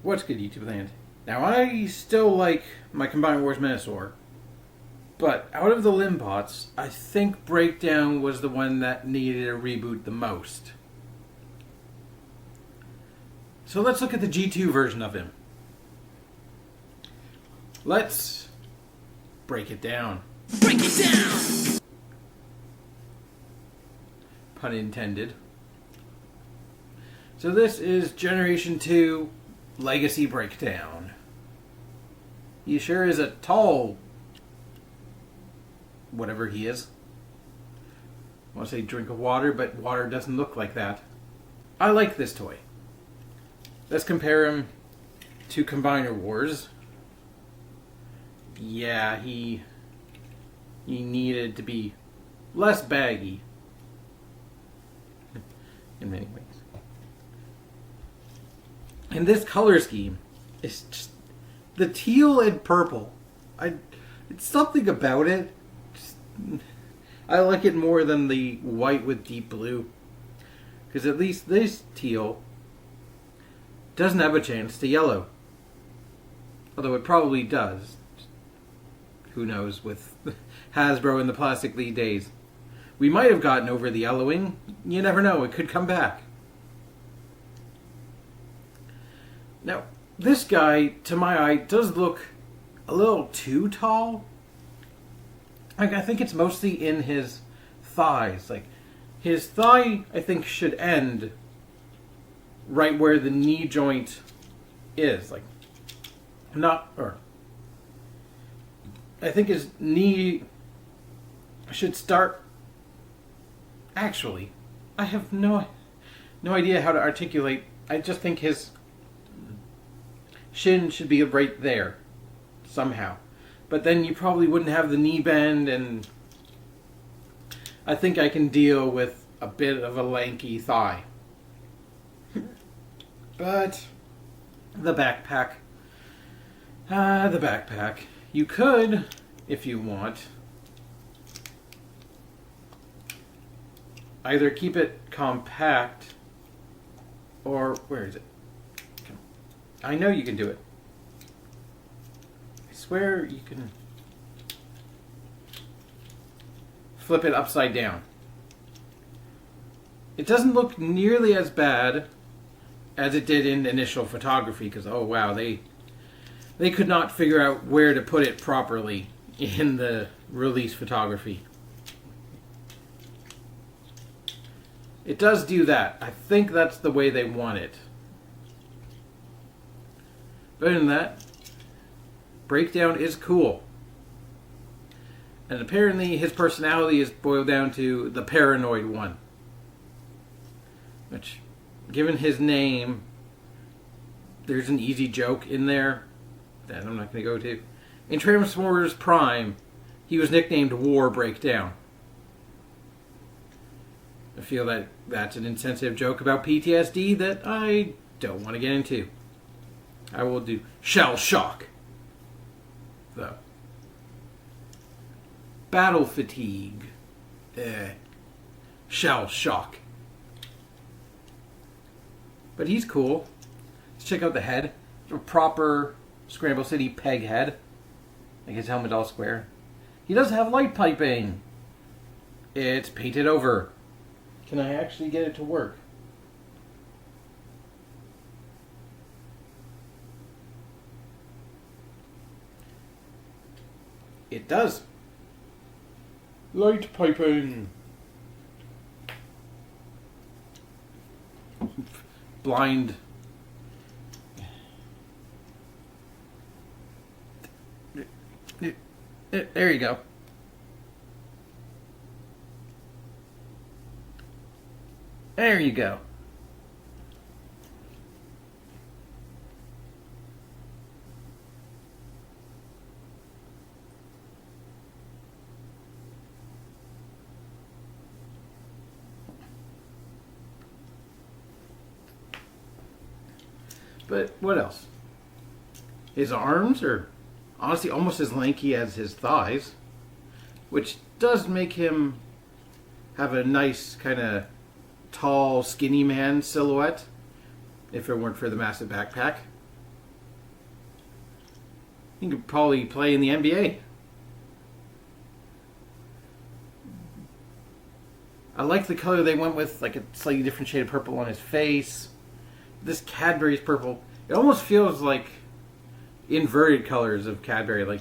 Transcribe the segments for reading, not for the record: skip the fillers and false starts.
What's good, YouTube land? Now, I still like my Combined Wars Menasor, but out of the Limbots, I think Breakdown was the one that needed a reboot the most. So let's look at the G2 version of him. Let's break it down. Break it down! Pun intended. So this is Generation 2 Legacy Breakdown. He sure is a tall... whatever he is. I want to say drink of water, but water doesn't look like that. I like this toy. Let's compare him to Combiner Wars. Yeah, he needed to be less baggy. In many ways. And this color scheme is just the teal and purple. It's something about it. I like it more than the white with deep blue. Because at least this teal doesn't have a chance to yellow. Although it probably does. Who knows with Hasbro in the Plastic Lead days. We might have gotten over the yellowing. You never know, it could come back. Now, this guy, to my eye, does look a little too tall. Like, I think it's mostly in his thighs. Like, his thigh, I think, should end right where the knee joint is. Like, I think his knee should start... Actually, I have no idea how to articulate. I just think his shin should be right there, somehow. But then you probably wouldn't have the knee bend, and I think I can deal with a bit of a lanky thigh. But the backpack. The backpack. You could, if you want, either keep it compact, or where is it? I know you can do it. I swear you can flip it upside down. It doesn't look nearly as bad as it did in initial photography, because oh wow, they could not figure out where to put it properly in the release photography. It does do that. I think that's the way they want it. But other than that, Breakdown is cool. And apparently his personality is boiled down to the paranoid one. Which, given his name, there's an easy joke in there that I'm not going to go to. In Transformers Prime, he was nicknamed War Breakdown. I feel that that's an insensitive joke about PTSD that I don't want to get into. I will do Shell Shock, though. Battle Fatigue. Shell Shock. But he's cool. Let's check out the head. A proper Scramble City peg head. Like his helmet all square. He does have light piping. It's painted over. Can I actually get it to work? It does. Light piping. Blind. There you go. There you go. But what else? His arms are honestly almost as lanky as his thighs, which does make him have a nice kind of tall, skinny man silhouette, if it weren't for the massive backpack. He could probably play in the NBA. I like the color they went with, like a slightly different shade of purple on his face. This Cadbury's purple, it almost feels like inverted colors of Cadbury, like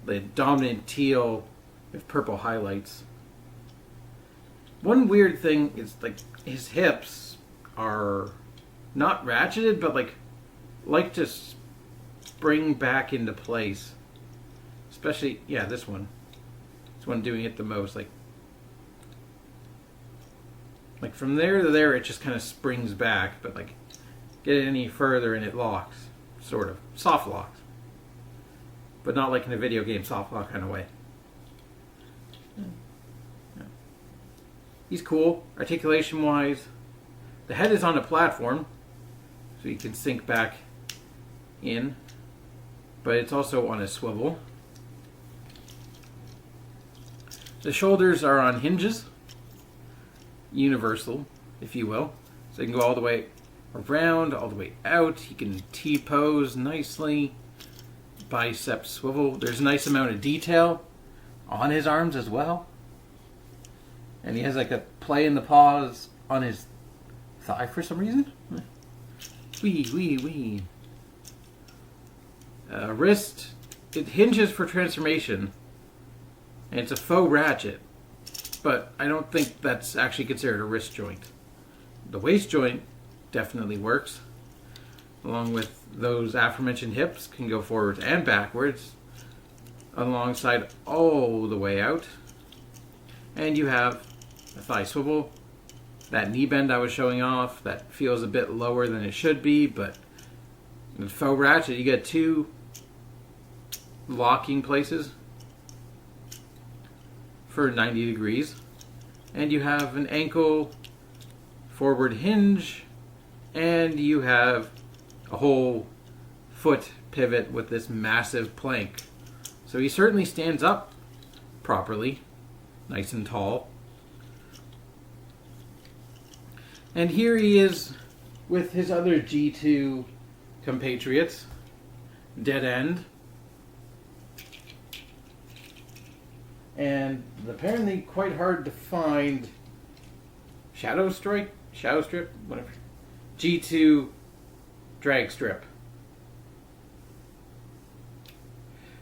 the dominant teal with purple highlights. One weird thing is like his hips are not ratcheted, but like to spring back into place. Especially, yeah, this one. This one doing it the most. Like from there to there, it just kind of springs back, but like get it any further and it locks, sort of soft locks, but not like in a video game soft lock kind of way. Yeah. He's cool, articulation wise. The head is on a platform, so you can sink back in, but it's also on a swivel. The shoulders are on hinges. Universal, if you will. So you can go all the way around, all the way out. He can T-pose nicely. Bicep swivel. There's a nice amount of detail on his arms as well. And he has like a play in the paws on his thigh for some reason. Wee. Wrist. It hinges for transformation. And it's a faux ratchet. But I don't think that's actually considered a wrist joint. The waist joint definitely works. Along with those aforementioned hips, can go forwards and backwards. Alongside all the way out. And you have a thigh swivel. That knee bend I was showing off, that feels a bit lower than it should be, but with faux ratchet, you get two locking places for 90 degrees, and you have an ankle forward hinge, and you have a whole foot pivot with this massive plank. So he certainly stands up properly, nice and tall. And here he is with his other G2 compatriots, Dead End. And apparently quite hard to find Shadow Strip, whatever. G2 drag strip.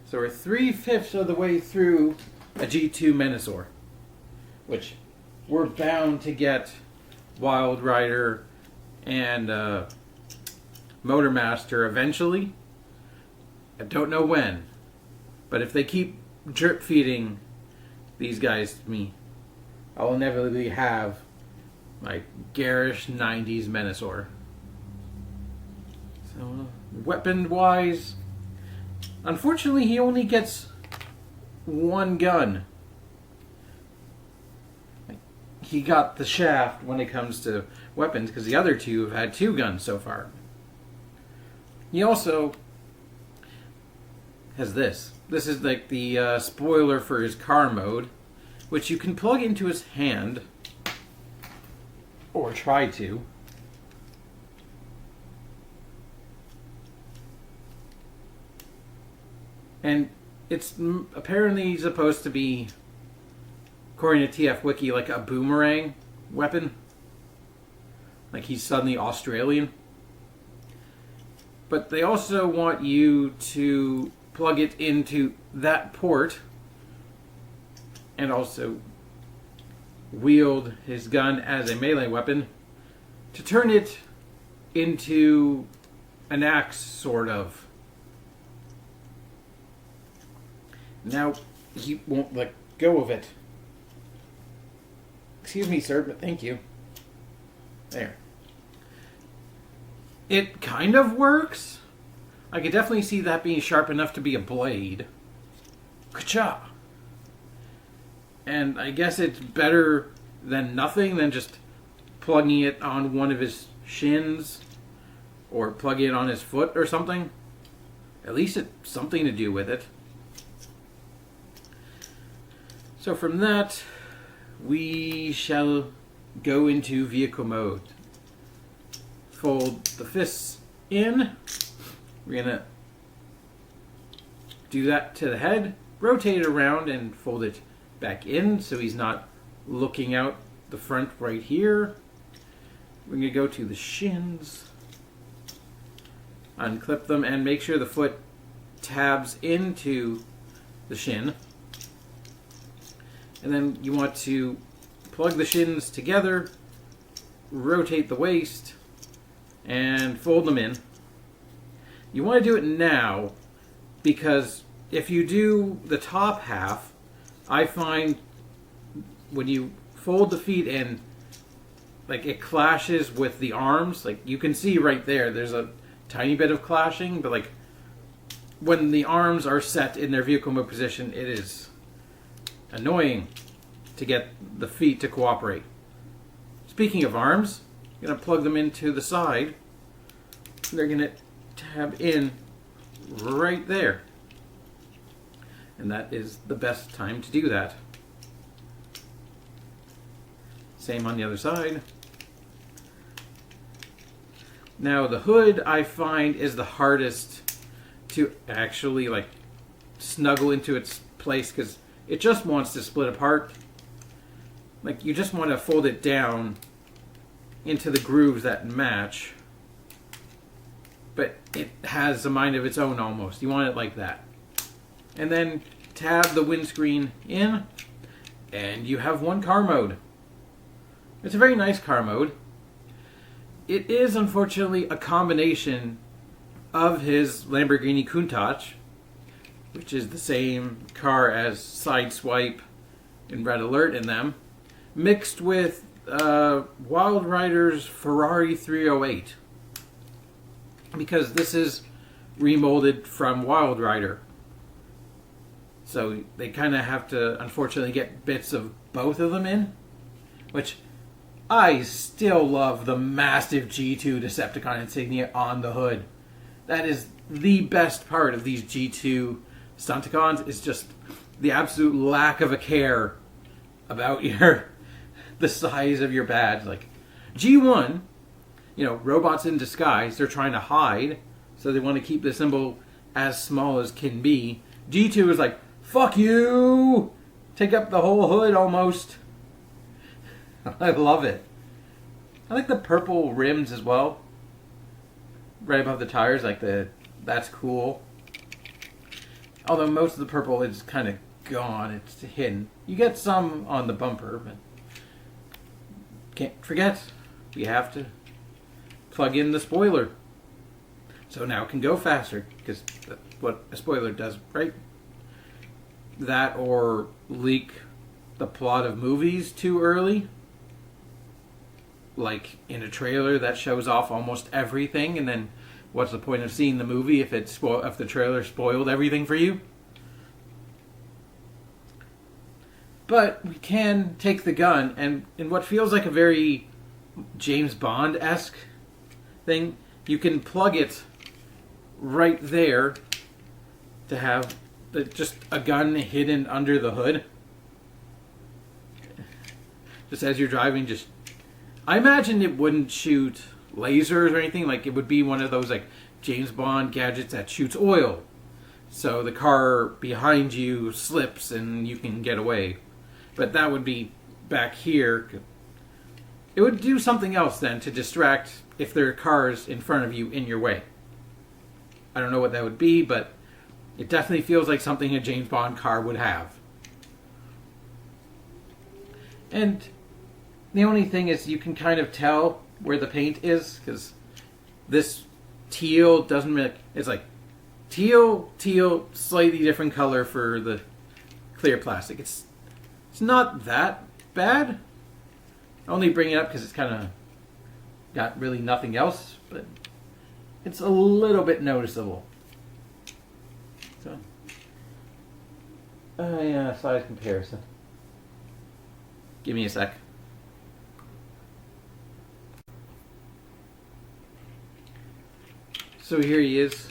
So we're 3/5 of the way through a G2 Menasor, which we're bound to get Wild Rider and Motormaster eventually. I don't know when, but if they keep drip feeding these guys to me, I'll inevitably have my garish 90s Menasor. So, weapon-wise, unfortunately he only gets one gun. He got the shaft when it comes to weapons, because the other two have had two guns so far. He also has this. This is like the spoiler for his car mode, which you can plug into his hand, or try to. And it's apparently supposed to be, according to TF Wiki, like a boomerang weapon. Like he's suddenly Australian. But they also want you to plug it into that port and also wield his gun as a melee weapon to turn it into an axe, sort of. Now, he won't let go of it. Excuse me, sir, but thank you. There. It kind of works. I could definitely see that being sharp enough to be a blade. Ka-cha! And I guess it's better than nothing, than just plugging it on one of his shins or plugging it on his foot or something. At least it's something to do with it. So from that, we shall go into vehicle mode. Fold the fists in. We're going to do that to the head, rotate it around and fold it back in so he's not looking out the front right here. We're going to go to the shins, unclip them, and make sure the foot tabs into the shin. And then you want to plug the shins together, rotate the waist, and fold them in. You want to do it now because if you do the top half, I find when you fold the feet in, like it clashes with the arms. Like you can see right there's a tiny bit of clashing, but like when the arms are set in their vehicle mode position, it is annoying to get the feet to cooperate. Speaking of arms, I'm going to plug them into the side. They're going to tab in right there. And that is the best time to do that. Same on the other side. Now the hood I find is the hardest to actually like snuggle into its place because it just wants to split apart. Like you just want to fold it down into the grooves that match. But it has a mind of its own almost. You want it like that. And then tab the windscreen in and you have one car mode. It's a very nice car mode. It is unfortunately a combination of his Lamborghini Countach, which is the same car as Sideswipe and Red Alert in them, mixed with Wild Rider's Ferrari 308. Because this is remolded from Wild Rider. So they kind of have to, unfortunately, get bits of both of them in. Which, I still love the massive G2 Decepticon insignia on the hood. That is the best part of these G2 Stunticons, is just the absolute lack of a care about the size of your badge. Like, G1, robots in disguise, they're trying to hide, so they want to keep the symbol as small as can be. G2 is like, fuck you! Take up the whole hood almost. I love it. I like the purple rims as well. Right above the tires, that's cool. Although most of the purple is kind of gone, it's hidden. You get some on the bumper, but can't forget, we have to plug in the spoiler. So now it can go faster, because that's what a spoiler does, right? That or leak the plot of movies too early. Like in a trailer that shows off almost everything, and then what's the point of seeing the movie if the trailer spoiled everything for you? But we can take the gun, and in what feels like a very James Bond-esque thing, you can plug it right there to have just a gun hidden under the hood. Just as you're driving, I imagine it wouldn't shoot lasers or anything. Like, it would be one of those, like, James Bond gadgets that shoots oil. So the car behind you slips and you can get away. But that would be back here. It would do something else then to distract if there are cars in front of you in your way. I don't know what that would be, but it definitely feels like something a James Bond car would have. And the only thing is you can kind of tell where the paint is, because this teal doesn't make... It's like teal, slightly different color for the clear plastic. It's not that bad. I only bring it up because it's kind of got really nothing else, but it's a little bit noticeable. So, yeah, size comparison. Give me a sec. So here he is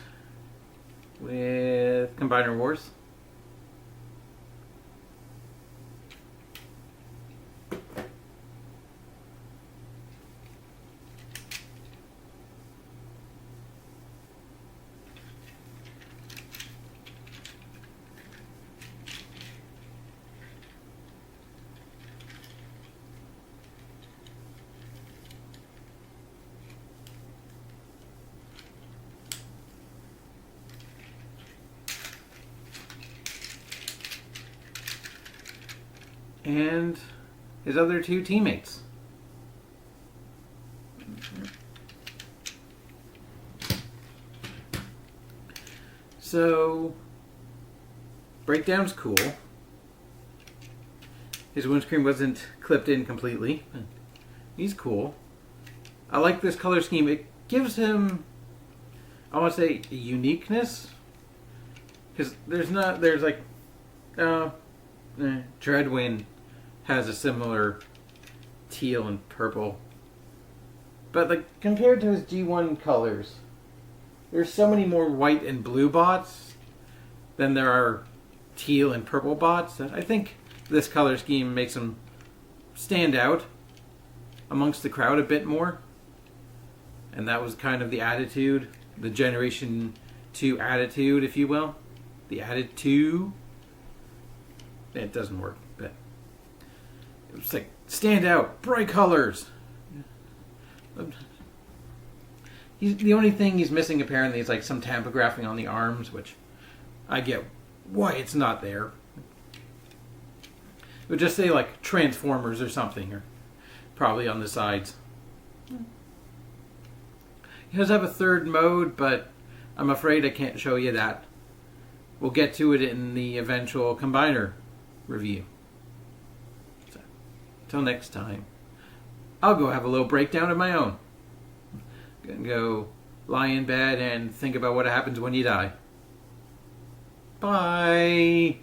with Combiner Wars. and his other two teammates. So, breakdown's cool. His windscreen wasn't clipped in completely. He's cool. I like this color scheme. It gives him, I want to say, a uniqueness. Because there's like, Dreadwind has a similar teal and purple. But like compared to his G1 colors, there's so many more white and blue bots than there are teal and purple bots that I think this color scheme makes him stand out amongst the crowd a bit more. And that was kind of the attitude, the Generation 2 attitude, if you will. The attitude. It doesn't work, but it was like, stand out, bright colors. The only thing he's missing apparently is like some tampography on the arms, which I get why it's not there. It would just say like Transformers or something, or probably on the sides. He does have a third mode, but I'm afraid I can't show you that. We'll get to it in the eventual Combiner review. So, until next time, I'll go have a little breakdown of my own. Gonna go lie in bed and think about what happens when you die. Bye!